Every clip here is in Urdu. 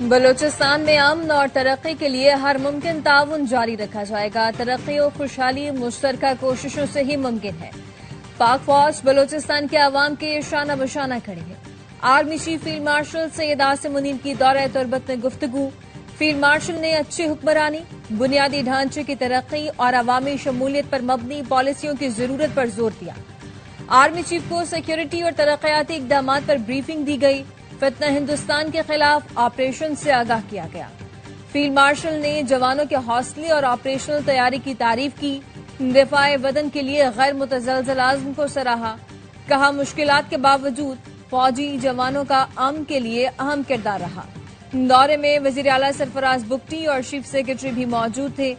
بلوچستان میں امن اور ترقی کے لیے ہر ممکن تعاون جاری رکھا جائے گا۔ ترقی و خوشحالی مشترکہ کوششوں سے ہی ممکن ہے۔ پاک فوج بلوچستان کے عوام کے شانہ بشانہ کھڑی ہے۔ Army chief field marshal Syed Asim Munir کی دورہ تربت میں گفتگو۔ فیلڈ مارشل نے اچھی حکمرانی، بنیادی ڈھانچے کی ترقی اور عوامی شمولیت پر مبنی پالیسیوں کی ضرورت پر زور دیا۔ آرمی چیف کو سیکیورٹی اور ترقیاتی اقدامات پر بریفنگ دی گئی۔ فتنہ ہندوستان کے خلاف آپریشن سے آگاہ کیا گیا۔ فیلڈ مارشل نے جوانوں کے حوصلے اور آپریشنل تیاری کی تعریف کی۔ دفاع وطن کے لیے غیر متزلزل عزم کو سراہا۔ کہا مشکلات کے باوجود فوجی جوانوں کا امن کے لیے اہم کردار رہا۔ دورے میں وزیر اعلیٰ سرفراز بگٹی اور چیف سیکرٹری بھی موجود تھے۔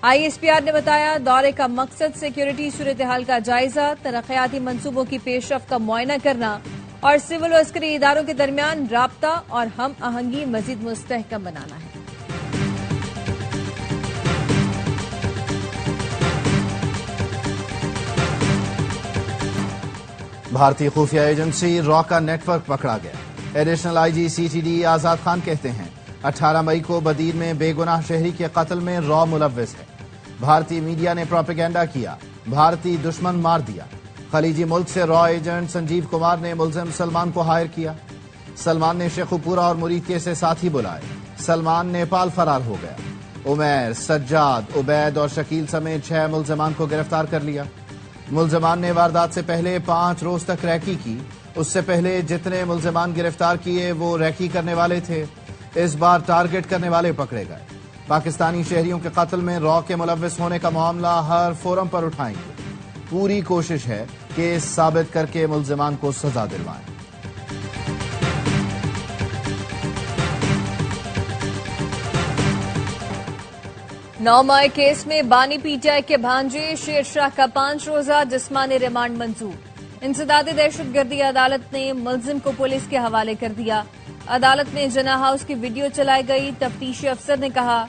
آئی ایس پی آر نے بتایا دورے کا مقصد سیکیورٹی صورتحال کا جائزہ، ترقیاتی منصوبوں کی پیش رفت کا معائنہ کرنا اور سول و عسکری اداروں کے درمیان رابطہ اور ہم آہنگی مزید مستحکم بنانا ہے۔ بھارتی خفیہ ایجنسی را کا نیٹ ورک پکڑا گیا۔ Additional I G C T D Azad Khan کہتے ہیں 18 مئی کو بدیر میں بے گناہ شہری کے قتل میں را ملوث ہے۔ بھارتی میڈیا نے پروپیگنڈا کیا، بھارتی دشمن مار دیا۔ خلیجی ملک سے را ایجنٹ سنجیو کمار نے ملزم سلمان کو ہائر کیا۔ سلمان نے شیخو پورہ اور مرید کے سے ساتھی بلائے۔ سلمان نیپال فرار ہو گیا۔ عمیر، سجاد، عبید اور شکیل سمیت 6 ملزمان کو گرفتار کر لیا۔ ملزمان نے واردات سے پہلے 5 روز تک ریکی کی۔ اس سے پہلے جتنے ملزمان گرفتار کیے وہ ریکی کرنے والے تھے۔ اس بار ٹارگٹ کرنے والے پکڑے گئے۔ پاکستانی شہریوں کے قتل میں را کے ملوث ہونے کا معاملہ ہر فورم پر اٹھائیں گے۔ پوری کوشش ہے کہ ثابت کر کے ملزمان کو سزا دلوائیں۔ نومائے کیس میں بانی پی ٹی آئی کے بھانجے شیر شاہ کا 5 روزہ جسمانی ریمانڈ منظور۔ انسداد دہشت گردی عدالت نے ملزم کو پولیس کے حوالے کر دیا۔ عدالت میں جناح ہاؤس کی ویڈیو چلائی گئی۔ تفتیشی افسر نے کہا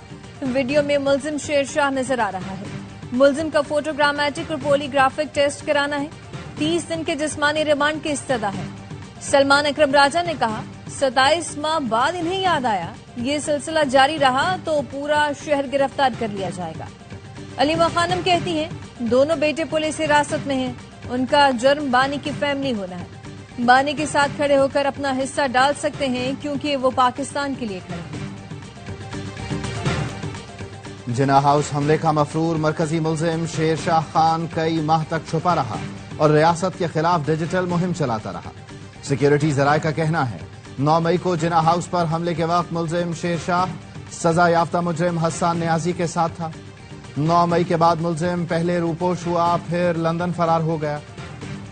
ویڈیو میں ملزم شیر شاہ نظر آ رہا ہے۔ ملزم کا فوٹوگرامیٹک اور پولی گرافک ٹیسٹ کرانا ہے۔ 30 دن کے جسمانی ریمانڈ کی استدعا ہے۔ سلمان اکرم راجہ نے کہا 27 ماہ بعد انہیں یاد آیا یہ سلسلہ جاری رہا تو پورا شہر گرفتار کر لیا جائے گا۔ علیمہ خانم کہتی ہیں دونوں بیٹے پولیس حراست میں ہیں۔ ان کا جرم بانی کی فیملی ہونا ہے۔ بانی کے ساتھ کھڑے ہو کر اپنا حصہ ڈال سکتے ہیں کیونکہ وہ پاکستان کے لیے کھڑے ہیں۔ جناح ہاؤس حملے کا مفرور مرکزی ملزم شیر شاہ خان کئی ماہ تک چھپا رہا اور ریاست کے خلاف ڈیجیٹل مہم چلاتا رہا۔ سیکیورٹی ذرائع کا کہنا ہے 9 مئی کو جناح ہاؤس پر حملے کے وقت ملزم شیر شاہ سزا یافتہ مجرم حسان نیازی کے ساتھ تھا۔ 9 مئی کے بعد ملزم پہلے روپوش ہوا، پھر لندن فرار ہو گیا۔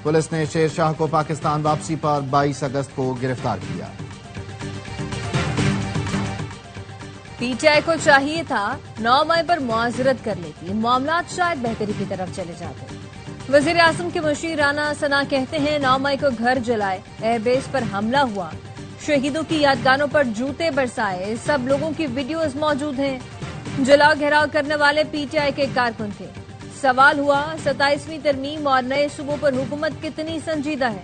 پولیس نے شیر شاہ کو پاکستان واپسی پر 22 اگست کو گرفتار کیا۔ پی ٹی آئی کو چاہیے تھا 9 مئی پر معذرت کر لیتی، معاملات شاید بہتری کی طرف چلے جاتے۔ وزیر اعظم کے مشیر رانا ثنا کہتے ہیں 9 مئی کو گھر جلائے، ایئر بیس پر حملہ ہوا، شہیدوں کی یادگاروں پر جوتے برسائے، سب لوگوں کی ویڈیوز موجود ہیں۔ جلاؤ گھیراؤ کرنے والے پی ٹی آئی کے کارکن تھے۔ سوال ہوا 27ویں ترمیم اور نئے صوبوں پر حکومت کتنی سنجیدہ ہے؟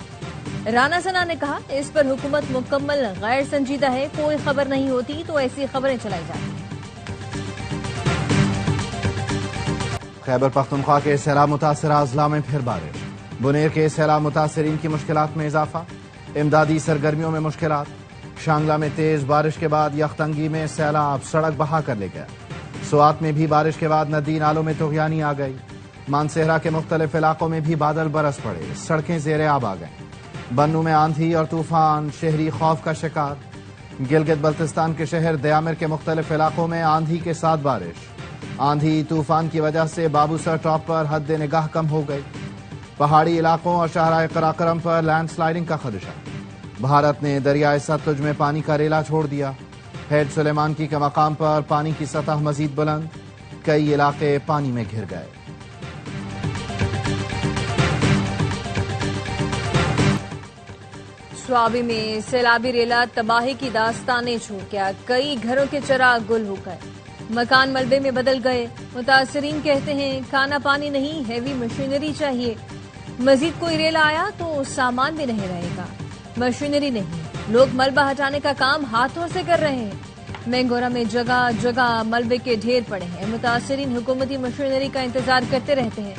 رانا ثنا نے کہا اس پر حکومت مکمل غیر سنجیدہ ہے، کوئی خبر نہیں ہوتی تو ایسی خبریں چلائی جاتی ہیں۔ خیبر پختونخوا کے سیلاب متاثرہ اضلاع میں پھر بارش۔ بنیر کے سیلاب متاثرین کی مشکلات میں اضافہ، امدادی سرگرمیوں میں مشکلات۔ شانگلہ میں تیز بارش کے بعد یختنگی میں سیلاب سڑک بہا کر لے گیا۔ سوات میں بھی بارش کے بعد ندی نالوں میں طغیانی آ گئی۔ مانسہرہ کے مختلف علاقوں میں بھی بادل برس پڑے، سڑکیں زیر آب آ گئیں۔ بنوں میں آندھی اور طوفان، شہری خوف کا شکار۔ گلگت بلتستان کے شہر دیامر کے مختلف علاقوں میں آندھی کے ساتھ بارش۔ آندھی طوفان کی وجہ سے بابوسر ٹاپ پر حد نگاہ کم ہو گئی۔ پہاڑی علاقوں اور شاہراہ قراقرم پر لینڈ سلائیڈنگ کا خدشہ۔ بھارت نے دریائے ستلج میں پانی کا ریلا چھوڑ دیا۔ ہیڈ سلیمانکی کے مقام پر پانی کی سطح مزید بلند، کئی علاقے پانی میں گھر گئے۔ سوابی میں سیلابی ریلا تباہی کی داستانیں چھوڑ گیا، کئی گھروں کے چراغ گل ہو گئے، مکان ملبے میں بدل گئے۔ متاثرین کہتے ہیں کھانا پانی نہیں، ہیوی مشینری چاہیے۔ مزید کوئی ریلا آیا تو سامان بھی نہیں رہے گا، مشینری نہیں، لوگ ملبہ ہٹانے کا کام ہاتھوں سے کر رہے ہیں۔ مینگورہ میں جگہ جگہ ملبے کے ڈھیر پڑے ہیں، متاثرین حکومتی مشینری کا انتظار کرتے رہتے ہیں،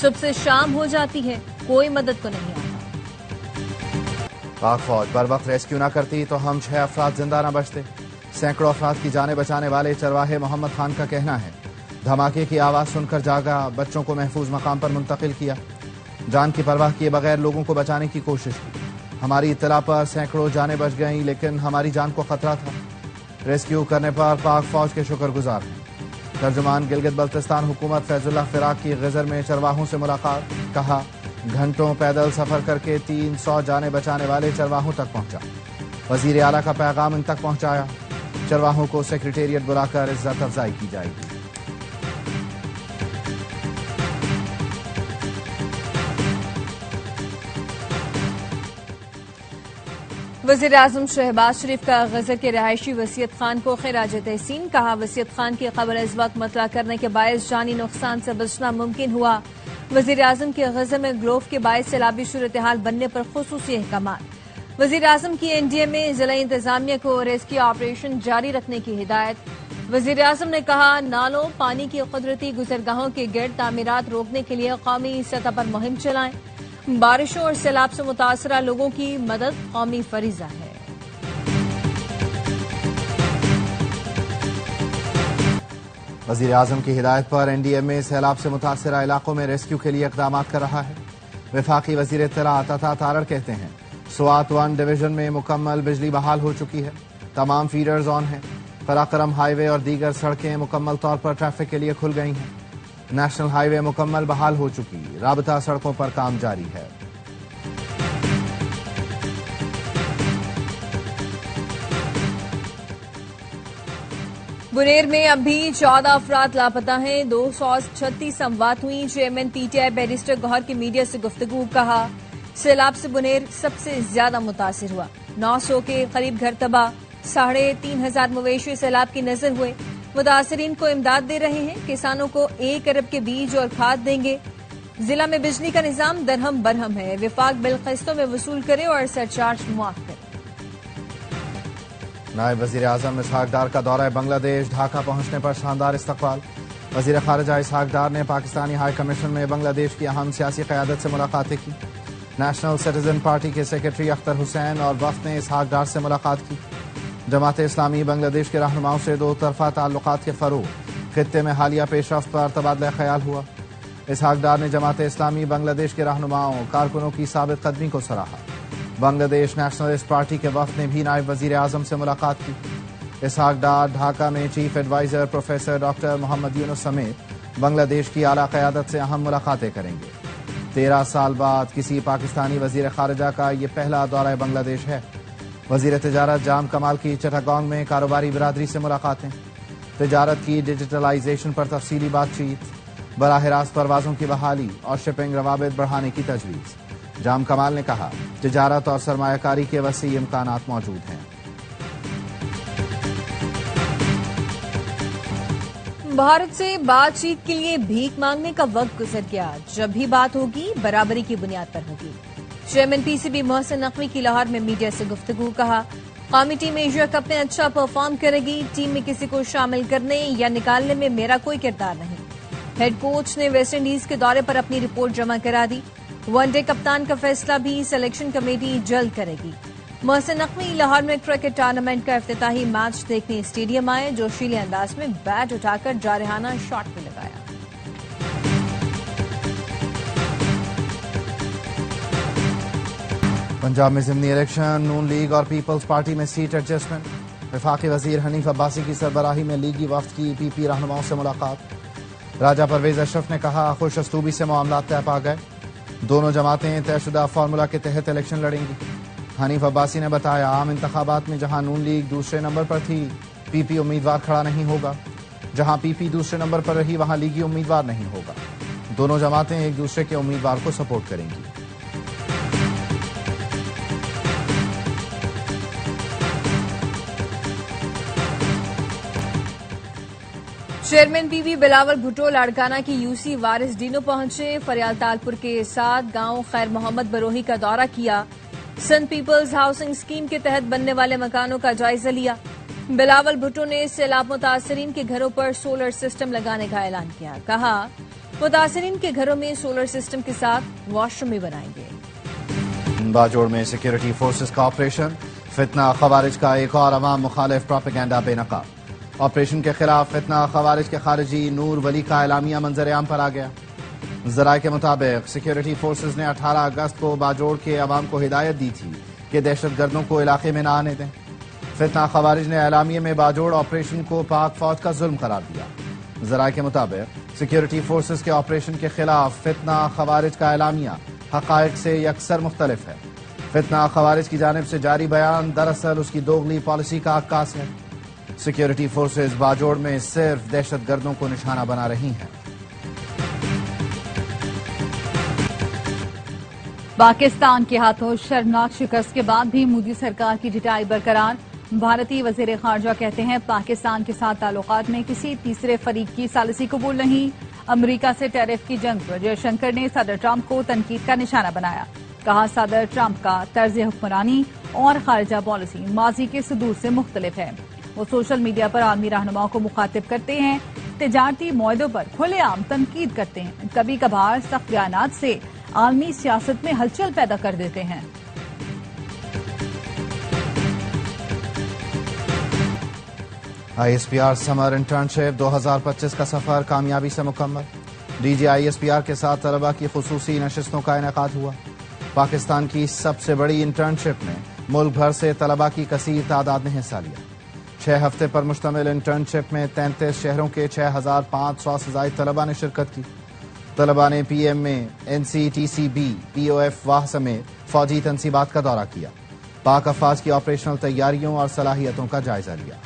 صبح سے شام ہو جاتی ہے، کوئی مدد کو نہیں آتا۔ پاک فوج بر وقت ریسکیو نہ کرتی تو ہم 6 افراد زندہ نہ بچتے۔ سینکڑوں افراد کی جانیں بچانے والے چرواہے محمد خان کا کہنا ہے، دھماکے کی آواز سن کر جاگا، بچوں کو محفوظ مقام پر منتقل کیا، جان کی پرواہ کیے بغیر لوگوں کو بچانے کی کوشش کی۔ ہماری اطلاع پر سینکڑوں جانیں بچ گئیں، لیکن ہماری جان کو خطرہ تھا۔ ریسکیو کرنے پر پاک فوج کے شکر گزار ہیں۔ ترجمان گلگت بلتستان حکومت فیض اللہ فراق کی غزر میں چرواہوں سے ملاقات، کہا گھنٹوں پیدل سفر کر کے 300 جانیں بچانے والے چرواہوں تک پہنچا، وزیر اعلیٰ کا پیغام ان تک پہنچایا، چرواہوں کو سیکریٹریٹ بلا کر عزت افزائی کی جائے گی۔ وزیر اعظم شہباز شریف کا غزہ کے رہائشی وسیعت خان کو خراج تحسین، کہا وسیعت خان کی قبل از وقت مطلع کرنے کے باعث جانی نقصان سے بچنا ممکن ہوا۔ وزیر اعظم کے غزہ میں گلوف کے باعث سیلابی صورتحال بننے پر خصوصی احکامات۔ وزیر اعظم کی این ڈی اے میں ضلع انتظامیہ کو ریسکیو آپریشن جاری رکھنے کی ہدایت۔ وزیر اعظم نے کہا نالوں، پانی کی قدرتی گزرگاہوں کے گرد تعمیرات روکنے کے لیے قومی سطح پر مہم چلائیں۔ بارشوں اور سیلاب سے متاثرہ لوگوں کی مدد قومی فریضہ ہے۔ وزیر اعظم کی ہدایت پر این ڈی اے میں سیلاب سے متاثرہ علاقوں میں ریسکیو کے لیے اقدامات کر رہا ہے۔ وفاقی وزیر اطلاعات عطا تارڑ کہتے ہیں سوات 1 ڈویژن میں مکمل بجلی بحال ہو چکی ہے، تمام فیڈرز آن ہیں، قراقرم ہائی وے اور دیگر سڑکیں مکمل طور پر ٹریفک کے لیے کھل گئی ہیں، نیشنل ہائی وے مکمل بحال ہو چکی، رابطہ سڑکوں پر کام جاری ہے۔ بنیر میں اب بھی 14 افراد لاپتہ ہیں، 236 اموات ہوئی۔ Chairman P T I barrister Gohar کی میڈیا سے گفتگو، کہا سیلاب سے بنیر سب سے زیادہ متاثر ہوا، 900 کے قریب گھر تباہ، 3500 مویشی سیلاب کی نظر ہوئے۔ متاثرین کو امداد دے رہے ہیں، کسانوں کو 1 ارب کے بیج اور کھاد دیں گے۔ ضلع میں بجلی کا نظام درہم برہم ہے، وفاق بل قسطوں میں وصول کرے اور سرچارج معاف کرے۔ نائب وزیر اعظم اسحاق ڈار کا دورہ بنگلہ دیش، ڈھاکہ پہنچنے پر شاندار استقبال۔ وزیر خارجہ اسحاق ڈار نے پاکستانی ہائی کمیشن میں بنگلہ دیش کی اہم سیاسی قیادت سے ملاقاتیں کی۔ نیشنل سٹیزن پارٹی کے سیکرٹری اختر حسین اور وفد نے اسحاق ڈار سے ملاقات کی۔ جماعت اسلامی بنگلہ دیش کے رہنماؤں سے دو طرفہ تعلقات کے فروغ، خطے میں حالیہ پیش رفت پر تبادلہ خیال ہوا۔ اسحاق ڈار نے جماعت اسلامی بنگلہ دیش کے رہنماؤں، کارکنوں کی ثابت قدمی کو سراہا۔ بنگلہ دیش نیشنلسٹ پارٹی کے وفد نے بھی نائب وزیر اعظم سے ملاقات کی۔ اسحاق ڈار ڈھاکہ میں چیف ایڈوائزر پروفیسر ڈاکٹر محمد یونس سمیت بنگلہ دیش کی اعلیٰ قیادت سے اہم ملاقاتیں کریں گے۔ 13 سال بعد کسی پاکستانی وزیر خارجہ کا یہ پہلا دورہ بنگلہ دیش ہے۔ وزیر تجارت جام کمال کی چٹاگانگ میں کاروباری برادری سے ملاقاتیں، تجارت کی ڈیجیٹلائزیشن پر تفصیلی بات چیت، براہ راست پروازوں کی بحالی اور شپنگ روابط بڑھانے کی تجویز۔ جام کمال نے کہا تجارت اور سرمایہ کاری کے وسیع امکانات موجود ہیں۔ بھارت سے بات چیت کے لیے بھیک مانگنے کا وقت گزر گیا، جب بھی بات ہوگی برابری کی بنیاد پر ہوگی۔ Chairman P C B Mohsin Naqvi کی لاہور میں میڈیا سے گفتگو، کہا قومی ٹیم ایشیا کپ میں اچھا پرفارم کرے گی، ٹیم میں کسی کو شامل کرنے یا نکالنے میں میرا کوئی کردار نہیں۔ ہیڈ کوچ نے ویسٹ انڈیز کے دورے پر اپنی رپورٹ جمع کرا دی، ون ڈے کپتان کا فیصلہ بھی سلیکشن کمیٹی جلد کرے گی۔ محسن نقوی لاہور میں کرکٹ ٹورنامنٹ کا افتتاحی میچ دیکھنے اسٹیڈیم آئے، جوشیلے انداز میں بیٹ اٹھا کر جارحانہ شاٹ بھی لگایا۔ پنجاب میں ضمنی الیکشن، نون لیگ اور پیپلز پارٹی میں سیٹ ایڈجسٹمنٹ۔ وفاقی وزیر حنیف عباسی کی سربراہی میں لیگی وفد کی پی پی رہنماؤں سے ملاقات۔ راجہ پرویز اشرف نے کہا خوش اسلوبی سے معاملات طے پا گئے، دونوں جماعتیں طے شدہ فارمولا کے تحت الیکشن لڑیں گی۔ حنیف عباسی نے بتایا عام انتخابات میں جہاں نون لیگ دوسرے نمبر پر تھی، پی پی امیدوار کھڑا نہیں ہوگا، جہاں پی پی دوسرے نمبر پر رہی وہاں لیگی امیدوار نہیں ہوگا۔ دونوں جماعتیں ایک دوسرے کے امیدوار کو سپورٹ کریں گی۔ Chairman P be Bilawal Bhutto Larkana کی یو سی وارث ڈینو پہنچے، فریال تالپور کے ساتھ گاؤں خیر محمد بروہی کا دورہ کیا۔ سندھ پیپلز ہاؤسنگ اسکیم کے تحت بننے والے مکانوں کا جائزہ لیا۔ بلاول بھٹو نے سیلاب متاثرین کے گھروں پر سولر سسٹم لگانے کا اعلان کیا۔ کہا متاثرین کے گھروں میں سولر سسٹم کے ساتھ واش روم بھی بنائیں گے۔ باجوڑ میں سیکورٹی فورسز کا آپریشن، فتنہ خوارج کا ایک اور عوام مخالف پروپیگنڈا بے نقاب۔ آپریشن کے خلاف فتنہ خوارج کے خارجی نور ولی کا اعلامیہ منظر عام پر آ گیا۔ ذرائع کے مطابق سیکورٹی فورسز نے 18 اگست کو باجوڑ کے عوام کو ہدایت دی تھی کہ دہشت گردوں کو علاقے میں نہ آنے دیں۔ فتنہ خوارج نے اعلامیے میں باجوڑ آپریشن کو پاک فوج کا ظلم قرار دیا۔ ذرائع کے مطابق سیکورٹی فورسز کے آپریشن کے خلاف فتنہ خوارج کا اعلامیہ حقائق سے یکسر مختلف ہے۔ فتنہ خوارج کی جانب سے جاری بیان دراصل اس کی دوغلی پالیسی کا عکاس ہے۔ سیکورٹی فورسز باجوڑ میں صرف دہشت گردوں کو نشانہ بنا رہی ہیں۔ پاکستان کے ہاتھوں شرمناک شکست کے بعد بھی مودی سرکار کی ڈٹائی برقرار۔ بھارتی وزیر خارجہ کہتے ہیں پاکستان کے ساتھ تعلقات میں کسی تیسرے فریق کی ثالثی قبول نہیں۔ امریکہ سے ٹیرف کی جنگ پر جے شنکر نے صدر ٹرمپ کو تنقید کا نشانہ بنایا۔ کہا صدر ٹرمپ کا طرز حکمرانی اور خارجہ پالیسی ماضی کے صدور سے مختلف ہے۔ وہ سوشل میڈیا پر عالمی رہنماؤں کو مخاطب کرتے ہیں، تجارتی معاہدوں پر کھلے عام تنقید کرتے ہیں، کبھی کبھار سخت بیانات سے عالمی سیاست میں ہلچل پیدا کر دیتے ہیں۔ I S P R summer internship 2025 کا سفر کامیابی سے مکمل۔ D G I S P R کے ساتھ طلبہ کی خصوصی نشستوں کا انعقاد ہوا۔ پاکستان کی سب سے بڑی انٹرنشپ میں ملک بھر سے طلبہ کی کثیر تعداد نے حصہ لیا۔ 6 ہفتے پر مشتمل انٹرنشپ میں 33 شہروں کے 6500 سے زائد طلبہ نے شرکت کی۔ طلبہ نے پی ایم میں N C T C B P O F واہ سمیت فوجی تنصیبات کا دورہ کیا۔ پاک افواج کی آپریشنل تیاریوں اور صلاحیتوں کا جائزہ لیا۔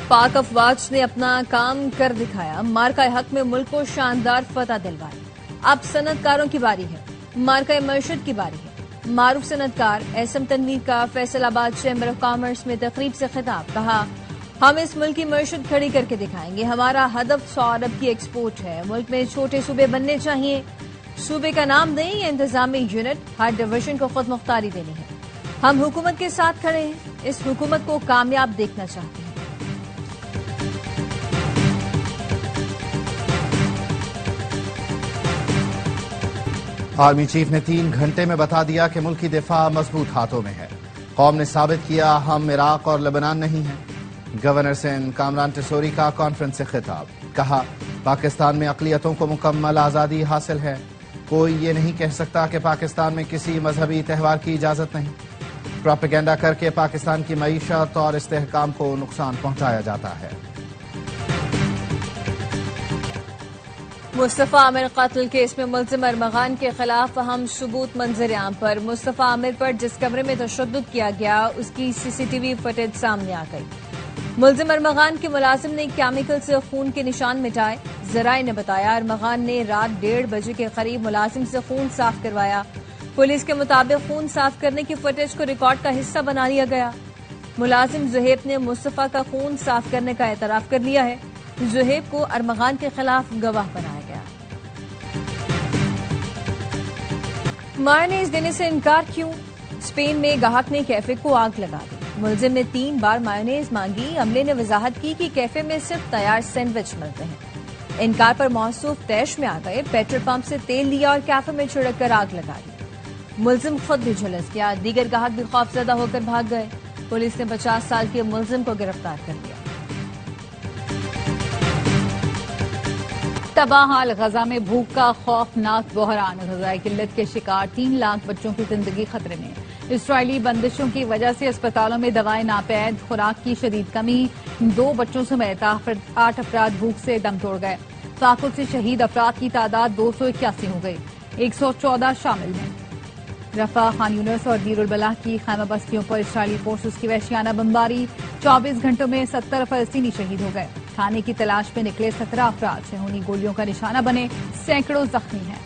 پاک افواج نے اپنا کام کر دکھایا، مارکہ حق میں ملک کو شاندار فتح دلوائی۔ اب صنعت کاروں کی باری ہے، مارکہ معیشت کی باری ہے۔ معروف صنعت کار احسن تنویر کا فیصل آباد چیمبر آف کامرس میں تقریب سے خطاب۔ کہا ہم اس ملک کی معیشت کھڑی کر کے دکھائیں گے۔ ہمارا ہدف 100 ارب کی ایکسپورٹ ہے۔ ملک میں چھوٹے صوبے بننے چاہیے۔ صوبے کا نام دیں یا انتظامی یونٹ، ہر ڈویژن کو خود مختاری دینی ہے۔ ہم حکومت کے ساتھ کھڑے ہیں، اس حکومت کو کامیاب دیکھنا چاہتے ہیں۔ آرمی چیف نے 3 گھنٹے میں بتا دیا کہ ملکی دفاع مضبوط ہاتھوں میں ہے۔ قوم نے ثابت کیا ہم عراق اور لبنان نہیں ہیں۔ گورنر سندھ کامران ٹیسوری کا کانفرنس سے خطاب۔ کہا پاکستان میں اقلیتوں کو مکمل آزادی حاصل ہے۔ کوئی یہ نہیں کہہ سکتا کہ پاکستان میں کسی مذہبی تہوار کی اجازت نہیں۔ پروپیگنڈا کر کے پاکستان کی معیشت اور استحکام کو نقصان پہنچایا جاتا ہے۔ مصطفیٰ عامر قتل کیس میں ملزم ارمغان کے خلاف اہم ثبوت منظر عام پر۔ مصطفیٰ عامر پر جس کمرے میں تشدد کیا گیا اس کی سی سی ٹی وی فوٹیج سامنے آ گئی۔ ملزم ارمغان کے ملازم نے کیمیکل سے خون کے نشان مٹائے۔ ذرائع نے بتایا ارمغان نے رات 1:30 بجے کے قریب ملازم سے خون صاف کروایا۔ پولیس کے مطابق خون صاف کرنے کی فوٹیج کو ریکارڈ کا حصہ بنا لیا گیا۔ ملازم زہیب نے مصطفیٰ کا خون صاف کرنے کا اعتراف کر لیا ہے۔ زہیب کو ارمغان کے خلاف گواہ بنایا گیا۔ مایونیز دینے سے انکار کیوں؟ اسپین میں گاہک نے کیفے کو آگ لگا دی۔ ملزم نے 3 بار مایونیز مانگی۔ عملے نے وضاحت کی کہ کیفے میں صرف تیار سینڈوچ ملتے ہیں۔ انکار پر موصوف طیش میں آ گئے، پیٹرول پمپ سے تیل لیا اور کیفے میں چھڑک کر آگ لگا دی۔ ملزم خود بھی جھلس گیا، دیگر گاہک بھی خوفزدہ ہو کر بھاگ گئے۔ پولیس نے 50 سال کے ملزم کو گرفتار کر لیا۔ تباہ حال غزہ میں بھوک کا خوفناک بحران۔ غذائی قلت کے شکار 3 لاکھ بچوں کی زندگی خطرے میں۔ اسرائیلی بندشوں کی وجہ سے اسپتالوں میں دوائیں ناپید، خوراک کی شدید کمی۔ 2 بچوں سمیت 8 افراد بھوک سے دم توڑ گئے۔ فاقد سے شہید افراد کی تعداد 281 ہو گئی، 114 شامل ہیں۔ رفح، خان یونس اور دیر البلح کی خیمہ بستیوں پر اسرائیلی فورسز کی وحشیانہ بمباری۔ 24 گھنٹوں میں 70 فلسطینی شہید ہو گئے۔ کھانے کی تلاش میں نکلے 17 افراد صہیونی گولیوں کا نشانہ بنے، سینکڑوں زخمی ہیں۔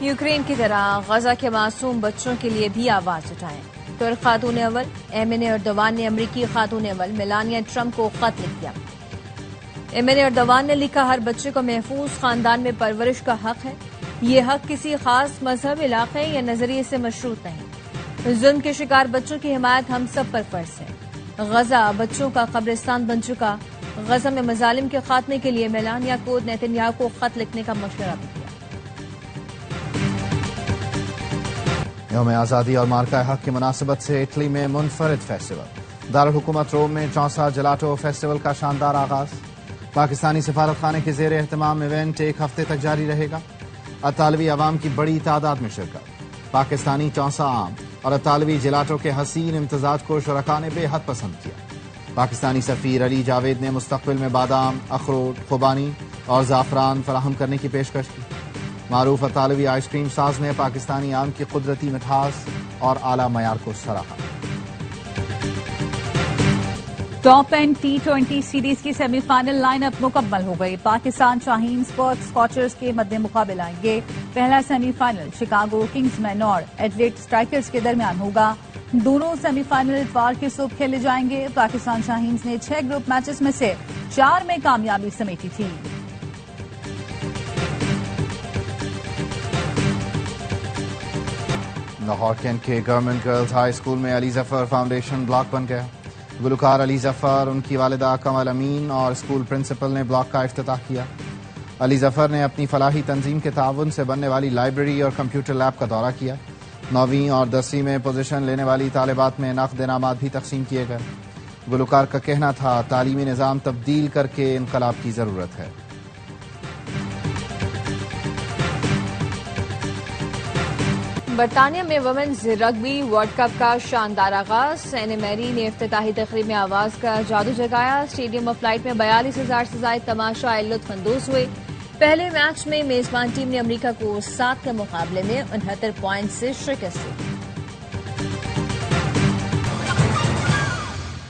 یوکرین کی طرح غزہ کے معصوم بچوں کے لیے بھی آواز اٹھائیں۔ ترک خاتون اول ایمن اردوان نے امریکی خاتون اول میلانیا ٹرمپ کو خط لکھ دیا۔ ایمن اردوان نے لکھا، ہر بچے کو محفوظ خاندان میں پرورش کا حق ہے۔ یہ حق کسی خاص مذہب، علاقے یا نظریے سے مشروط نہیں۔ ظلم کے شکار بچوں کی حمایت ہم سب پر فرض ہے۔ غزہ بچوں کا قبرستان بن چکا۔ غزہ میں مظالم کے خاتمے کے لیے میلانیا کو نیتنیاہو کو خط لکھنے کا مشورہ بھی دیا۔ یوم آزادی اور مارکہ حق کی مناسبت سے اٹلی میں منفرد فیسٹیول۔ دارالحکومت روم میں چونسا جلاٹو فیسٹیول کا شاندار آغاز۔ پاکستانی سفارت خانے کے زیر اہتمام ایونٹ ایک ہفتے تک جاری رہے گا۔ اطالوی عوام کی بڑی تعداد میں شرکت۔ پاکستانی چونسا آم اور اطالوی جلاٹو کے حسین امتزاج کو شرکاء نے بے حد پسند کیا۔ پاکستانی سفیر علی جاوید نے مستقبل میں بادام، اخروٹ، خوبانی اور زعفران فراہم کرنے کی پیشکش کی۔ معروف اطالوی آئس کریم ساز نے پاکستانی آم کی قدرتی مٹھاس اور اعلیٰ معیار کو سراہا۔ ٹاپ اینڈ T20 سیریز کی سیمی فائنل لائن اپ مکمل ہو گئی۔ پاکستان شاہین اسکاچرز کے مد مقابل آئیں گے۔ پہلا سیمی فائنل شکاگو کنگز مین اور ایڈلیڈ اسٹرائکرز کے درمیان ہوگا۔ دونوں سیمی فائنل اتوار کی صبح کھیلے جائیں گے۔ پاکستان شاہینز نے 6 گروپ میچز میں سے 4 میں کامیابی سمیٹی تھی۔ لاہور کینٹ کے گورنمنٹ گرلز ہائی اسکول میں علی ظفر فاؤنڈیشن بلاک بن گیا۔ گلوکار علی ظفر، ان کی والدہ کمل امین اور اسکول پرنسپل نے بلاک کا افتتاح کیا۔ علی ظفر نے اپنی فلاحی تنظیم کے تعاون سے بننے والی لائبریری اور کمپیوٹر لیب کا دورہ کیا۔ 9ویں اور 10ویں میں پوزیشن لینے والی طالبات میں نقد انعامات بھی تقسیم کیے گئے۔ گلوکار کا کہنا تھا، تعلیمی نظام تبدیل کر کے انقلاب کی ضرورت ہے۔ برطانیہ میں ویمنز رگبی ورلڈ کپ کا شاندار آغاز۔ سینٹ میری نے افتتاحی تقریب میں آواز کا جادو جگایا۔ اسٹیڈیم آف لائٹ میں 42,000 سے زائد تماشائی لطف اندوز ہوئے۔ پہلے میچ میں میزبان ٹیم نے امریکہ کو 7 کے مقابلے میں 69 پوائنٹ سے شکست دی۔